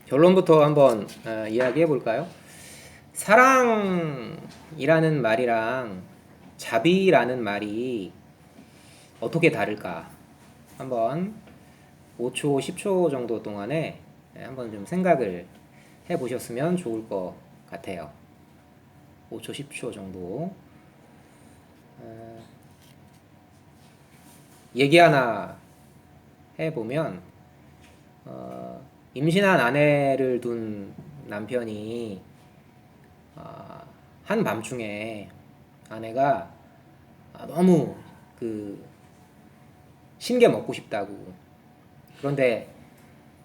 결론부터 한번 이야기해 볼까요? 사랑이라는 말이랑 자비라는 말이 어떻게 다를까? 한번 5초, 10초 정도 동안에 한번 좀 생각을 해 보셨으면 좋을 것 같아요. 5초, 10초 정도. 얘기 하나 해보면, 임신한 아내를 둔 남편이 한밤중에 아내가 너무 신게 먹고 싶다고. 그런데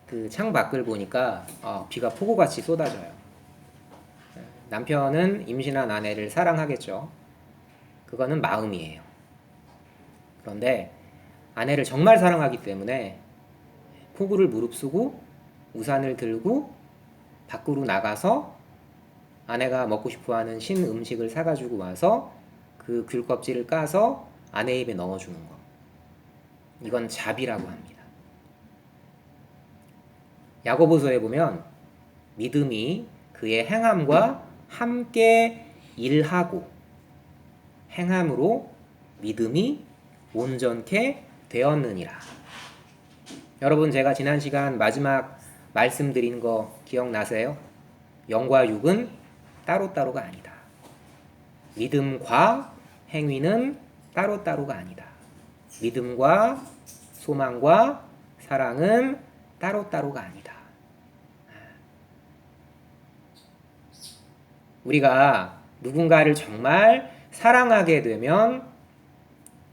그 창밖을 보니까 비가 폭우같이 쏟아져요. 남편은 임신한 아내를 사랑하겠죠. 그거는 마음이에요. 그런데 아내를 정말 사랑하기 때문에 폭우를 무릅쓰고 우산을 들고 밖으로 나가서 아내가 먹고 싶어하는 신 음식을 사가지고 와서 그 귤 껍질을 까서 아내 입에 넣어주는 거. 이건 자비라고 합니다. 야고보서에 보면 믿음이 그의 행함과 함께 일하고 행함으로 믿음이 온전케 되었느니라. 여러분, 제가 지난 시간 마지막 말씀드린 거 기억나세요? 영과 육은 따로따로가 아니다. 믿음과 행위는 따로따로가 아니다. 믿음과 소망과 사랑은 따로따로가 아니다. 우리가 누군가를 정말 사랑하게 되면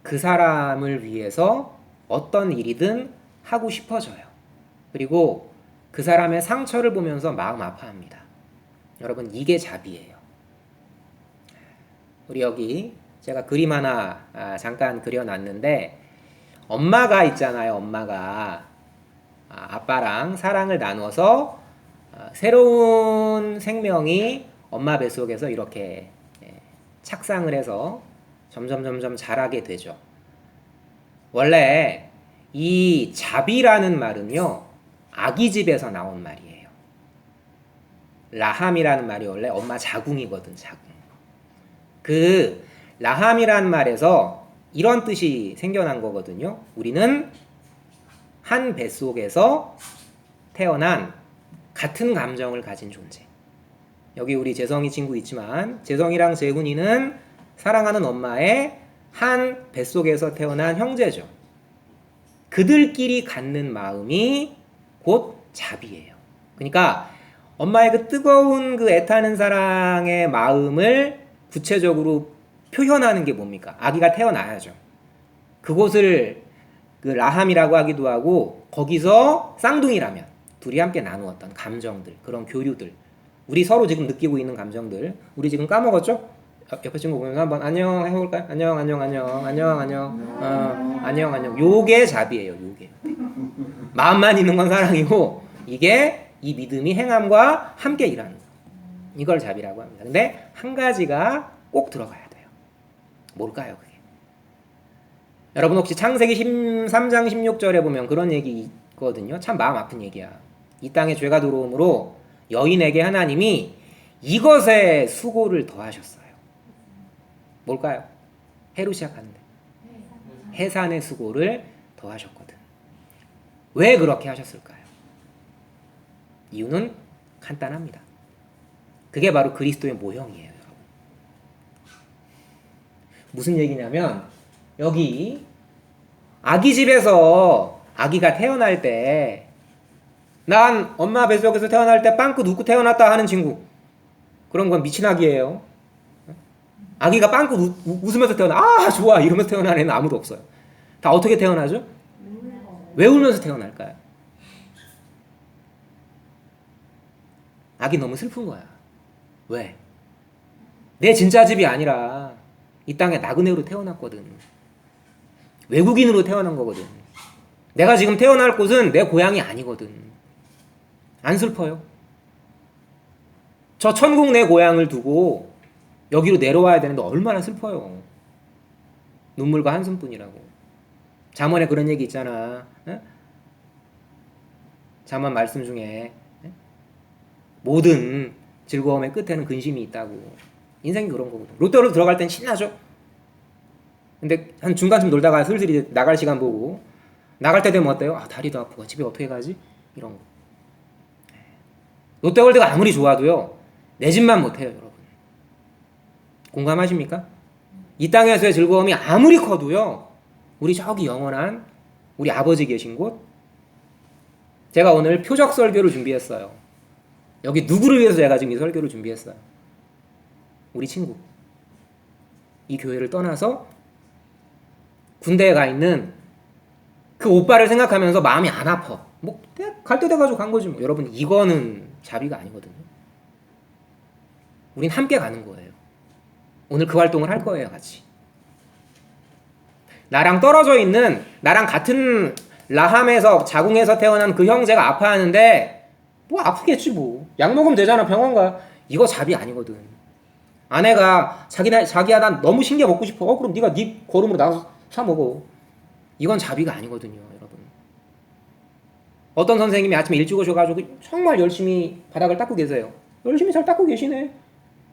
그 사람을 위해서 어떤 일이든 하고 싶어져요. 그리고 그 사람의 상처를 보면서 마음 아파합니다. 여러분, 이게 자비예요. 우리 여기 제가 그림 하나 잠깐 그려놨는데, 엄마가 있잖아요. 엄마가 아빠랑 사랑을 나눠서 새로운 생명이 엄마 뱃속에서 이렇게 착상을 해서 점점 자라게 되죠. 원래 이 자비라는 말은요, 아기집에서 나온 말이에요. 라함이라는 말이 원래 엄마 자궁이거든, 자궁. 그 라함이라는 말에서 이런 뜻이 생겨난 거거든요. 우리는 한 뱃속에서 태어난 같은 감정을 가진 존재. 여기 우리 재성이 친구 있지만, 재성이랑 재훈이는 사랑하는 엄마의 한 뱃속에서 태어난 형제죠. 그들끼리 갖는 마음이 곧 자비예요. 그러니까 엄마의 그 뜨거운 그 애타는 사랑의 마음을 구체적으로 표현하는 게 뭡니까? 아기가 태어나야죠. 그곳을 그 라함이라고 하기도 하고, 거기서 쌍둥이라면 둘이 함께 나누었던 감정들, 그런 교류들, 우리 서로 지금 느끼고 있는 감정들, 우리 지금 까먹었죠? 옆에 친구 보면서 한번 안녕 해볼까요? 안녕. 요게 자비예요. 요게. 마음만 있는 건 사랑이고, 이게 이 믿음이 행함과 함께 일하는 거. 이걸 자비라고 합니다. 근데 한 가지가 꼭 들어가야 돼요. 뭘까요, 그게? 여러분, 혹시 창세기 13장 16절에 보면 그런 얘기 있거든요. 참 마음 아픈 얘기야. 이 땅에 죄가 들어오므로 여인에게 하나님이 이것에 수고를 더하셨어요. 뭘까요? 해로 시작하는데 해산의 수고를 더하셨거든. 왜 그렇게 하셨을까요? 이유는 간단합니다. 그게 바로 그리스도의 모형이에요, 여러분. 무슨 얘기냐면, 여기 아기 집에서 아기가 태어날 때, 난 엄마 뱃속에서 태어날 때 빵꾸 눕고 태어났다 하는 친구, 그런 건 미친 아기예요. 아기가 빵꾸 웃으면서 태어나, 좋아 이러면서 태어나는 애는 아무도 없어요. 다 어떻게 태어나죠? 왜 울면서 태어날까요? 아기 너무 슬픈 거야. 왜? 내 진짜 집이 아니라 이 땅에 나그네로 태어났거든. 외국인으로 태어난 거거든. 내가 지금 태어날 곳은 내 고향이 아니거든. 안 슬퍼요? 저 천국 내 고향을 두고 여기로 내려와야 되는데 얼마나 슬퍼요. 눈물과 한숨뿐이라고. 잠언에 그런 얘기 있잖아. 잠언 말씀 중에 모든 즐거움의 끝에는 근심이 있다고. 인생이 그런 거거든. 롯데월드 들어갈 땐 신나죠. 근데 한 중간쯤 놀다가 슬슬 이제 나갈 시간 보고 나갈 때 되면 어때요? 아, 다리도 아프고 집에 어떻게 가지? 이런 거. 롯데월드가 아무리 좋아도요, 내 집만 못해요, 여러분. 공감하십니까? 이 땅에서의 즐거움이 아무리 커도요, 우리 저기 영원한 우리 아버지 계신 곳. 제가 오늘 표적 설교를 준비했어요. 여기 누구를 위해서 제가 지금 이 설교를 준비했어요? 우리 친구. 이 교회를 떠나서 군대에 가 있는 그 오빠를 생각하면서 마음이 안 아파. 뭐 갈 때 돼가지고 간 거지 뭐. 여러분, 이거는 자비가 아니거든요. 우린 함께 가는 거예요. 오늘 그 활동을 할 거예요, 같이. 나랑 떨어져 있는, 나랑 같은 라함에서 자궁에서 태어난 그 형제가 아파하는데 뭐 아프겠지 뭐. 약 먹으면 되잖아, 병원 가. 이거 자비 아니거든. 아내가 자기야 난 너무 신게 먹고 싶어. 그럼 네가 네 걸음으로 나가서 사 먹어. 이건 자비가 아니거든요, 여러분. 어떤 선생님이 아침에 일찍 오셔가지고 정말 열심히 바닥을 닦고 계세요. 열심히 잘 닦고 계시네.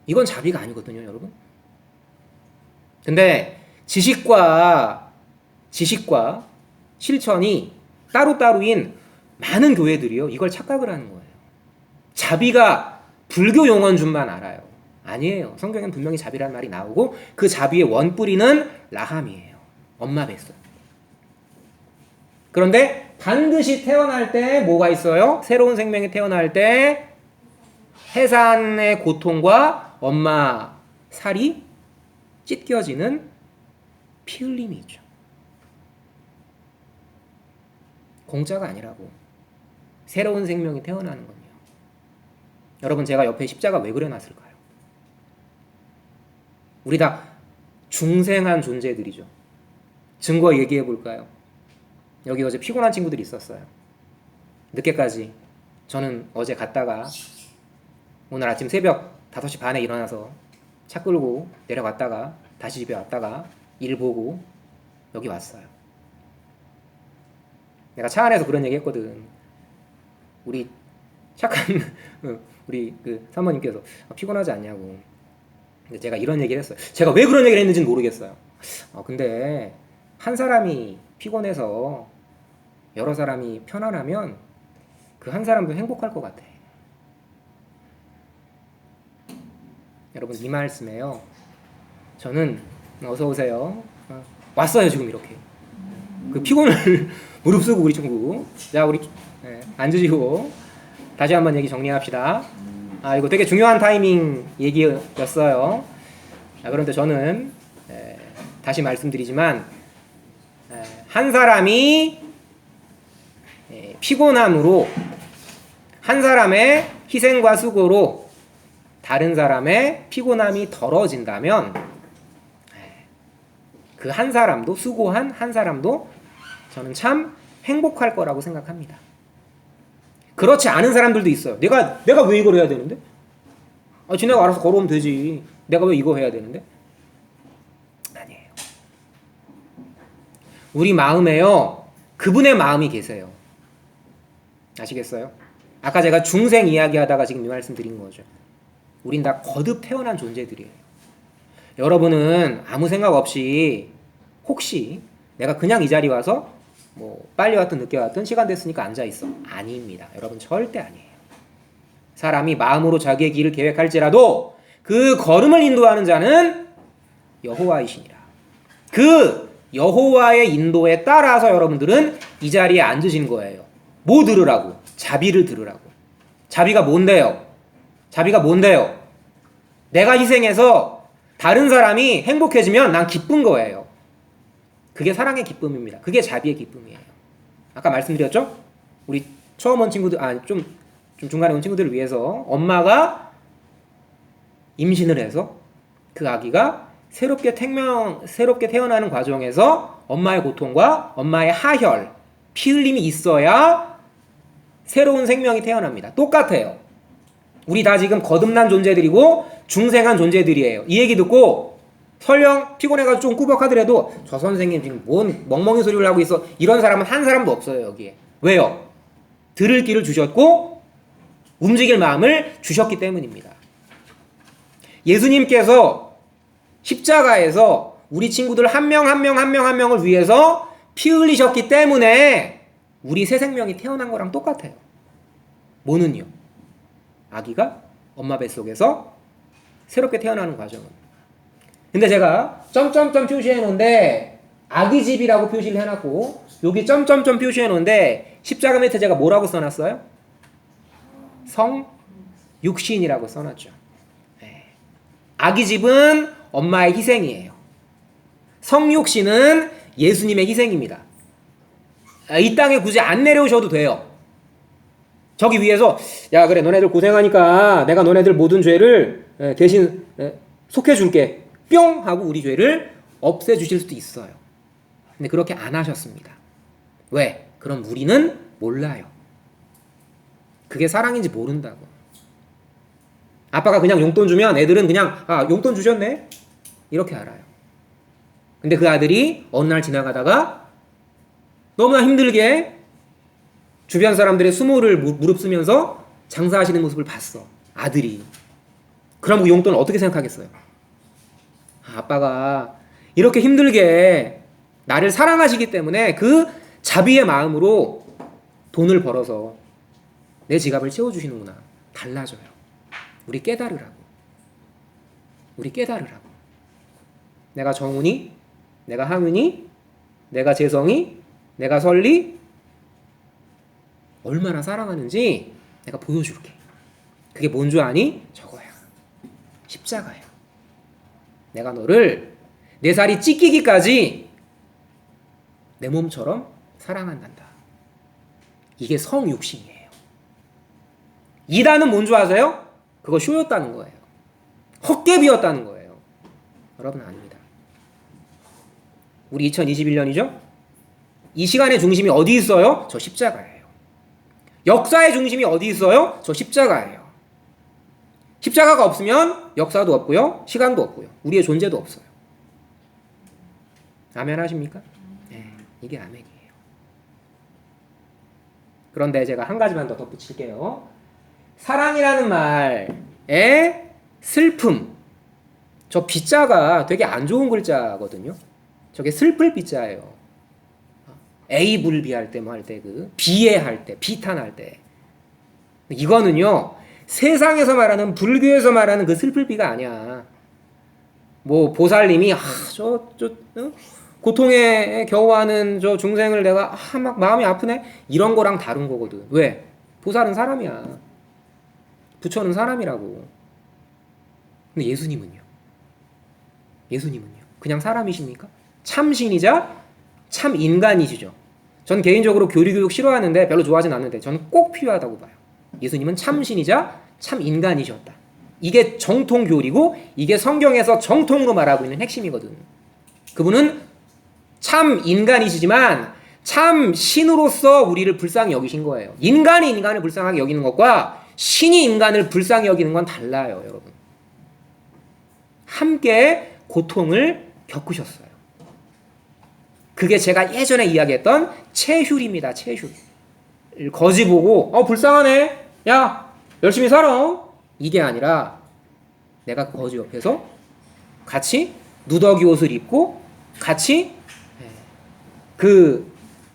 이건 자비가 아니거든요, 여러분. 근데 지식과 실천이 따로따로인 많은 교회들이요, 이걸 착각을 하는 거예요. 자비가 불교 용어인 줄만 알아요. 아니에요. 성경엔 분명히 자비라는 말이 나오고 그 자비의 원뿌리는 라함이에요. 엄마 뱃속. 그런데 반드시 태어날 때 뭐가 있어요? 새로운 생명이 태어날 때 해산의 고통과 엄마 살이 찢겨지는 피 흘림이 있죠. 공짜가 아니라고. 새로운 생명이 태어나는 건요. 여러분, 제가 옆에 십자가 왜 그려놨을까요? 우리 다 중생한 존재들이죠. 증거 얘기해 볼까요? 여기 어제 피곤한 친구들이 있었어요. 늦게까지. 저는 어제 갔다가 오늘 아침 새벽 5시 반에 일어나서 차 끌고 내려갔다가 다시 집에 왔다가 일 보고 여기 왔어요. 내가 차 안에서 그런 얘기 했거든. 우리 착한 우리 그 사모님께서 피곤하지 않냐고. 근데 제가 이런 얘기를 했어요. 제가 왜 그런 얘기를 했는지는 모르겠어요. 근데 한 사람이 피곤해서 여러 사람이 편안하면 그 한 사람도 행복할 것 같아. 여러분, 이 말씀에요, 저는 어서 오세요. 왔어요, 지금 이렇게. 그 피곤을 무릅쓰고 우리 친구. 자, 우리 앉으시고 다시 한번 얘기 정리합시다. 이거 되게 중요한 타이밍 얘기였어요. 그런데 저는 다시 말씀드리지만 한 사람이 피곤함으로, 한 사람의 희생과 수고로 다른 사람의 피곤함이 덜어진다면 그 한 사람도, 수고한 한 사람도 저는 참 행복할 거라고 생각합니다. 그렇지 않은 사람들도 있어요. 내가 왜 이걸 해야 되는데? 지네가 알아서 걸어오면 되지. 내가 왜 이거 해야 되는데? 아니에요. 우리 마음에요, 그분의 마음이 계세요. 아시겠어요? 아까 제가 중생 이야기하다가 지금 이 말씀 드린 거죠. 우린 다 거듭 태어난 존재들이에요. 여러분은 아무 생각 없이 혹시 내가 그냥 이 자리 와서 뭐 빨리 왔든 늦게 왔든 시간 됐으니까 앉아있어. 아닙니다. 여러분, 절대 아니에요. 사람이 마음으로 자기의 길을 계획할지라도 그 걸음을 인도하는 자는 여호와이시니라. 그 여호와의 인도에 따라서 여러분들은 이 자리에 앉으신 거예요. 뭐 들으라고? 자비를 들으라고. 자비가 뭔데요? 자비가 뭔데요? 내가 희생해서 다른 사람이 행복해지면 난 기쁜 거예요. 그게 사랑의 기쁨입니다. 그게 자비의 기쁨이에요. 아까 말씀드렸죠? 우리 처음 온 친구들, 좀 중간에 온 친구들을 위해서 엄마가 임신을 해서 그 아기가 새롭게 태어나는 과정에서 엄마의 고통과 엄마의 하혈, 피 흘림이 있어야 새로운 생명이 태어납니다. 똑같아요. 우리 다 지금 거듭난 존재들이고 중생한 존재들이에요. 이 얘기 듣고 설령 피곤해가지고 좀 꾸벅하더라도 저 선생님 지금 뭔 멍멍이 소리를 하고 있어, 이런 사람은 한 사람도 없어요, 여기에. 왜요? 들을 귀를 주셨고 움직일 마음을 주셨기 때문입니다. 예수님께서 십자가에서 우리 친구들 한 명 한 명을 위해서 피 흘리셨기 때문에 우리 새 생명이 태어난 거랑 똑같아요. 뭐는요? 아기가 엄마 뱃속에서 새롭게 태어나는 과정은. 근데 제가 점점점 표시해 놓은데 아기집이라고 표시를 해놨고 여기 점점점 표시해 놓은데 십자가 밑에 제가 뭐라고 써놨어요? 성육신이라고 써놨죠. 아기집은 엄마의 희생이에요. 성육신은 예수님의 희생입니다. 이 땅에 굳이 안 내려오셔도 돼요. 저기 위에서 야 그래 너네들 고생하니까 내가 너네들 모든 죄를 대신 속해줄게 뿅 하고 우리 죄를 없애주실 수도 있어요. 근데 그렇게 안 하셨습니다. 왜? 그럼 우리는 몰라요. 그게 사랑인지 모른다고. 아빠가 그냥 용돈 주면 애들은 그냥 아 용돈 주셨네 이렇게 알아요. 근데 그 아들이 어느 날 지나가다가 너무나 힘들게 주변 사람들의 수모를 무릅쓰면서 장사하시는 모습을 봤어. 아들이. 그럼 그 용돈을 어떻게 생각하겠어요? 아빠가 이렇게 힘들게 나를 사랑하시기 때문에 그 자비의 마음으로 돈을 벌어서 내 지갑을 채워주시는구나. 달라져요. 우리 깨달으라고. 우리 깨달으라고. 내가 정훈이, 내가 항윤이, 내가 재성이, 내가 설리 얼마나 사랑하는지 내가 보여줄게. 그게 뭔 줄 아니? 저거야. 십자가야. 내가 너를 내 살이 찢기기까지 내 몸처럼 사랑한단다. 이게 성육신이에요. 이단은 뭔 줄 아세요? 그거 쇼였다는 거예요. 헛개비였다는 거예요. 여러분 아닙니다. 우리 2021년이죠? 이 시간의 중심이 어디 있어요? 저 십자가예요. 역사의 중심이 어디 있어요? 저 십자가예요. 십자가가 없으면 역사도 없고요. 시간도 없고요. 우리의 존재도 없어요. 아멘 하십니까? 네, 이게 아멘이에요. 그런데 제가 한 가지만 더 덧붙일게요. 사랑이라는 말에 슬픔. 저 비자가 되게 안 좋은 글자거든요. 저게 슬플 비자예요. A 불비할 때 뭐 할 때 그 비애할 때 비탄할 때 이거는요 세상에서 말하는 불교에서 말하는 그 슬플 비가 아니야. 뭐 보살님이 고통에 겨워하는 저 중생을 내가 막 마음이 아프네 이런 거랑 다른 거거든. 왜? 보살은 사람이야. 부처는 사람이라고. 근데 예수님은요? 예수님은요? 그냥 사람이십니까? 참신이자 참 인간이시죠. 전 개인적으로 교리교육 싫어하는데 별로 좋아하진 않는데 저는 꼭 필요하다고 봐요. 예수님은 참신이자 참 인간이셨다. 이게 정통교리고 이게 성경에서 정통으로 말하고 있는 핵심이거든. 그분은 참 인간이시지만 참 신으로서 우리를 불쌍히 여기신 거예요. 인간이 인간을 불쌍하게 여기는 것과 신이 인간을 불쌍히 여기는 건 달라요, 여러분. 함께 고통을 겪으셨어요. 그게 제가 예전에 이야기했던 체휼입니다. 체휼. 거지 보고 불쌍하네. 야 열심히 살아. 이게 아니라 내가 거지 옆에서 같이 누더기 옷을 입고 같이 그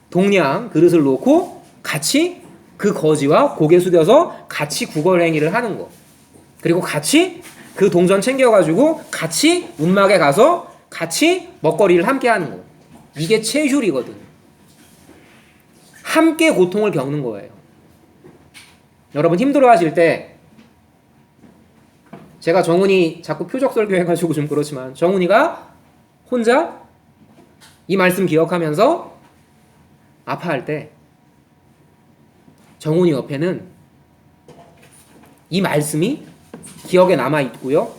동량 그릇을 놓고 같이 그 거지와 고개 숙여서 같이 구걸행위를 하는 거. 그리고 같이 그 동전 챙겨가지고 같이 운막에 가서 같이 먹거리를 함께 하는 거. 이게 체휼이거든. 함께 고통을 겪는 거예요. 여러분 힘들어하실 때 제가 정훈이 자꾸 표적 설교해가지고 좀 그렇지만 정훈이가 혼자 이 말씀 기억하면서 아파할 때 정훈이 옆에는 이 말씀이 기억에 남아있고요.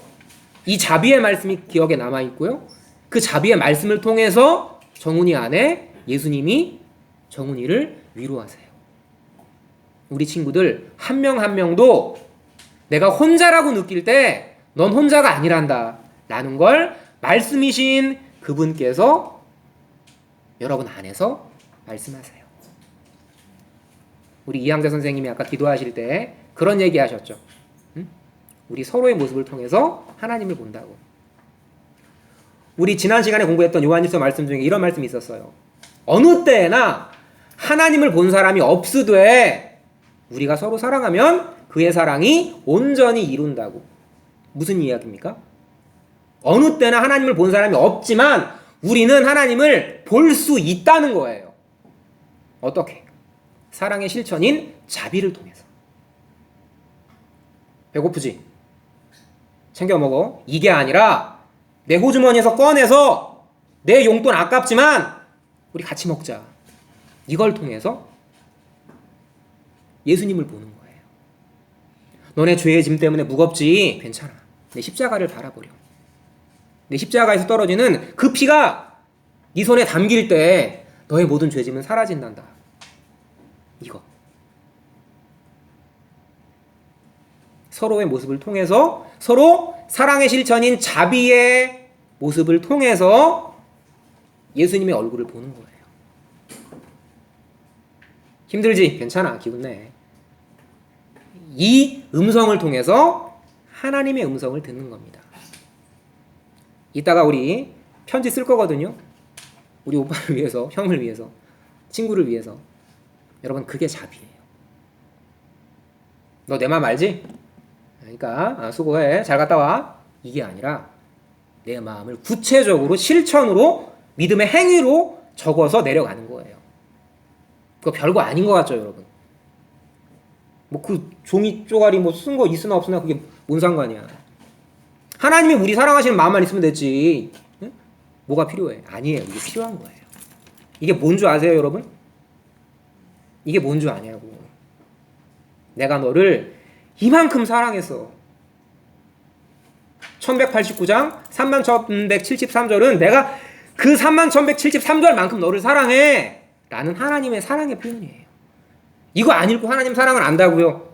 이 자비의 말씀이 기억에 남아있고요. 그 자비의 말씀을 통해서 정훈이 안에 예수님이 정훈이를 위로하세요. 우리 친구들 한 명 한 명도 내가 혼자라고 느낄 때 넌 혼자가 아니란다 라는 걸 말씀이신 그분께서 여러분 안에서 말씀하세요. 우리 이항자 선생님이 아까 기도하실 때 그런 얘기 하셨죠. 응? 우리 서로의 모습을 통해서 하나님을 본다고. 우리 지난 시간에 공부했던 요한일서 말씀 중에 이런 말씀이 있었어요. 어느 때나 하나님을 본 사람이 없으되 우리가 서로 사랑하면 그의 사랑이 온전히 이룬다고. 무슨 이야기입니까? 어느 때나 하나님을 본 사람이 없지만 우리는 하나님을 볼 수 있다는 거예요. 어떻게? 사랑의 실천인 자비를 통해서. 배고프지? 챙겨 먹어. 이게 아니라 내 호주머니에서 꺼내서 내 용돈 아깝지만 우리 같이 먹자. 이걸 통해서 예수님을 보는 거예요. 너네 죄의 짐 때문에 무겁지? 괜찮아. 내 십자가를 바라보려. 내 십자가에서 떨어지는 그 피가 네 손에 담길 때 너의 모든 죄짐은 사라진단다. 이거. 서로의 모습을 통해서 서로 사랑의 실천인 자비의 모습을 통해서 예수님의 얼굴을 보는 거예요. 힘들지? 괜찮아. 기분 내. 이 음성을 통해서 하나님의 음성을 듣는 겁니다. 이따가 우리 편지 쓸 거거든요. 우리 오빠를 위해서, 형을 위해서, 친구를 위해서. 여러분, 그게 자비예요. 너 내 마음 알지? 그러니까 수고해. 잘 갔다 와. 이게 아니라 내 마음을 구체적으로 실천으로 믿음의 행위로 적어서 내려가는 거예요. 그거 별거 아닌 것 같죠, 여러분? 뭐 그 종이 쪼가리 뭐 쓴 거 있으나 없으나 그게 뭔 상관이야. 하나님이 우리 사랑하시는 마음만 있으면 됐지. 응? 뭐가 필요해? 아니에요. 이게 필요한 거예요. 이게 뭔 줄 아세요, 여러분? 이게 뭔 줄 아냐고. 내가 너를 이만큼 사랑했어. 1189장 31,173절은 내가 그 31,173절만큼 너를 사랑해 라는 하나님의 사랑의 표현이에요. 이거 안 읽고 하나님 사랑을 안다고요?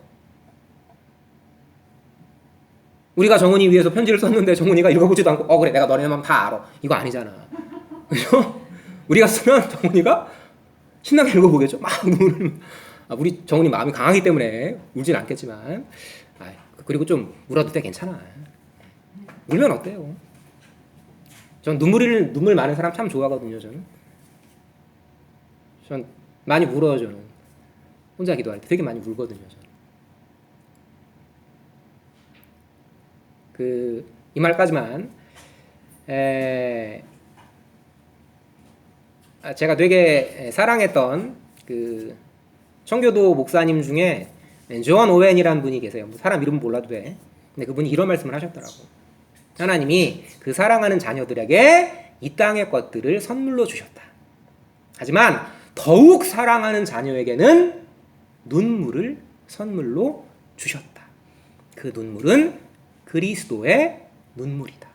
우리가 정은이 위해서 편지를 썼는데 정은이가 읽어보지도 않고 그래 내가 너네 마음 다 알아. 이거 아니잖아. 그죠? 우리가 쓰면 정은이가 신나게 읽어보겠죠? 막 눈을. 우리 정은이 마음이 강하기 때문에 울진 않겠지만 그리고 좀 울어도 돼. 괜찮아. 울면 어때요? 전 눈물 많은 사람 참 좋아하거든요. 전 많이 울어요. 저는 혼자 기도할 때 되게 많이 울거든요. 저는 이 말까지만 제가 되게 사랑했던 그 청교도 목사님 중에 존 오웬이라는 분이 계세요. 사람 이름 몰라도 돼. 근데 그분이 이런 말씀을 하셨더라고. 하나님이 그 사랑하는 자녀들에게 이 땅의 것들을 선물로 주셨다. 하지만 더욱 사랑하는 자녀에게는 눈물을 선물로 주셨다. 그 눈물은 그리스도의 눈물이다.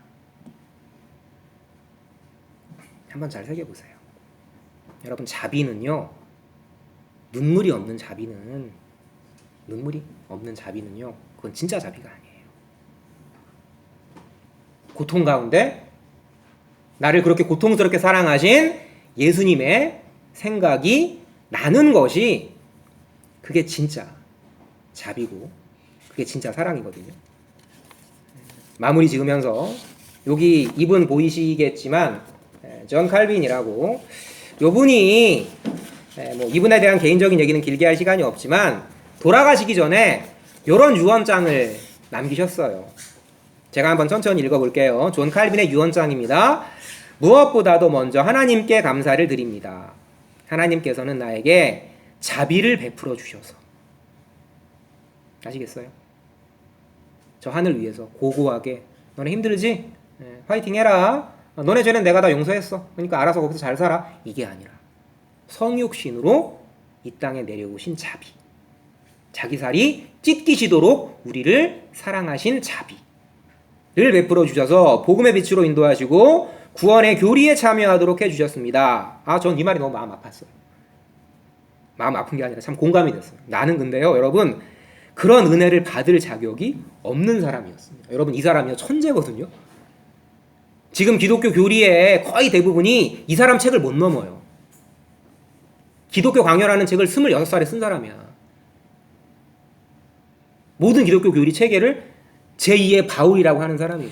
한번 잘 새겨보세요. 여러분, 자비는요, 눈물이 없는 자비는요, 그건 진짜 자비가 아니에요. 고통 가운데 나를 그렇게 고통스럽게 사랑하신 예수님의 생각이 나는 것이 그게 진짜 자비고 그게 진짜 사랑이거든요. 마무리 지으면서 여기 이분 보이시겠지만 존 칼빈이라고 요분이 뭐 이분에 대한 개인적인 얘기는 길게 할 시간이 없지만 돌아가시기 전에 요런 유언장을 남기셨어요. 제가 한번 천천히 읽어볼게요. 존 칼빈의 유언장입니다. 무엇보다도 먼저 하나님께 감사를 드립니다. 하나님께서는 나에게 자비를 베풀어 주셔서. 아시겠어요? 저 하늘 위에서 고고하게 너네 힘들지? 화이팅 해라. 너네 죄는 내가 다 용서했어. 그러니까 알아서 거기서 잘 살아. 이게 아니라 성육신으로 이 땅에 내려오신 자비. 자기 살이 찢기시도록 우리를 사랑하신 자비를 베풀어 주셔서 복음의 빛으로 인도하시고 구원의 교리에 참여하도록 해주셨습니다. 전 이 말이 너무 마음 아팠어요. 마음 아픈 게 아니라 참 공감이 됐어요. 나는 근데요, 여러분, 그런 은혜를 받을 자격이 없는 사람이었습니다. 여러분, 이 사람이요 천재거든요. 지금 기독교 교리의 거의 대부분이 이 사람 책을 못 넘어요. 기독교 강연하는 책을 26살에 쓴 사람이야. 모든 기독교 교리 체계를 제2의 바울이라고 하는 사람이고,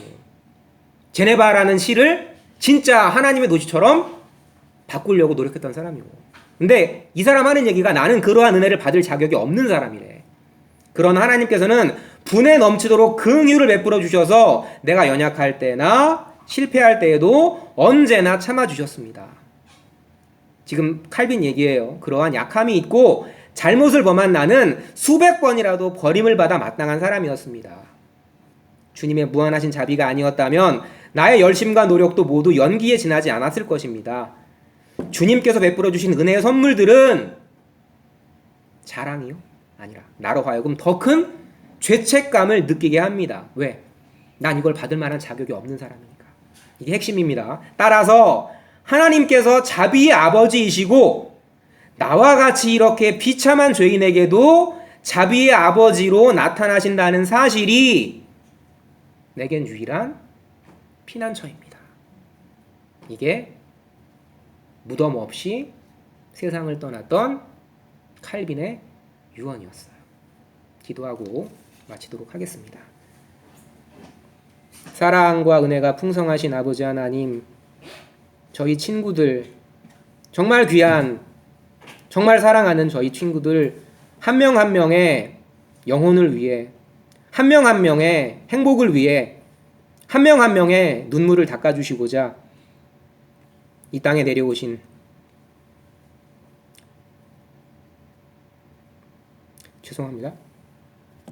제네바라는 시를 진짜 하나님의 도시처럼 바꾸려고 노력했던 사람이고. 근데 이 사람 하는 얘기가 나는 그러한 은혜를 받을 자격이 없는 사람이래. 그러나 하나님께서는 분에 넘치도록 긍휼을 베풀어 주셔서 내가 연약할 때나 실패할 때에도 언제나 참아 주셨습니다. 지금 칼빈 얘기예요. 그러한 약함이 있고 잘못을 범한 나는 수백 번이라도 버림을 받아 마땅한 사람이었습니다. 주님의 무한하신 자비가 아니었다면 나의 열심과 노력도 모두 연기에 지나지 않았을 것입니다. 주님께서 베풀어 주신 은혜의 선물들은 자랑이요? 아니라 나로 하여금 더 큰 죄책감을 느끼게 합니다. 왜? 난 이걸 받을 만한 자격이 없는 사람이니까. 이게 핵심입니다. 따라서 하나님께서 자비의 아버지이시고 나와 같이 이렇게 비참한 죄인에게도 자비의 아버지로 나타나신다는 사실이 내겐 유일한 피난처입니다. 이게 무덤 없이 세상을 떠났던 칼빈의 유언이었어요. 기도하고 마치도록 하겠습니다. 사랑과 은혜가 풍성하신 아버지 하나님, 저희 친구들, 정말 귀한, 정말 사랑하는 저희 친구들 한 명 한 명의 영혼을 위해, 한 명 한 명의 행복을 위해, 한 명 한 명의 눈물을 닦아주시고자 이 땅에 내려오신 죄송합니다.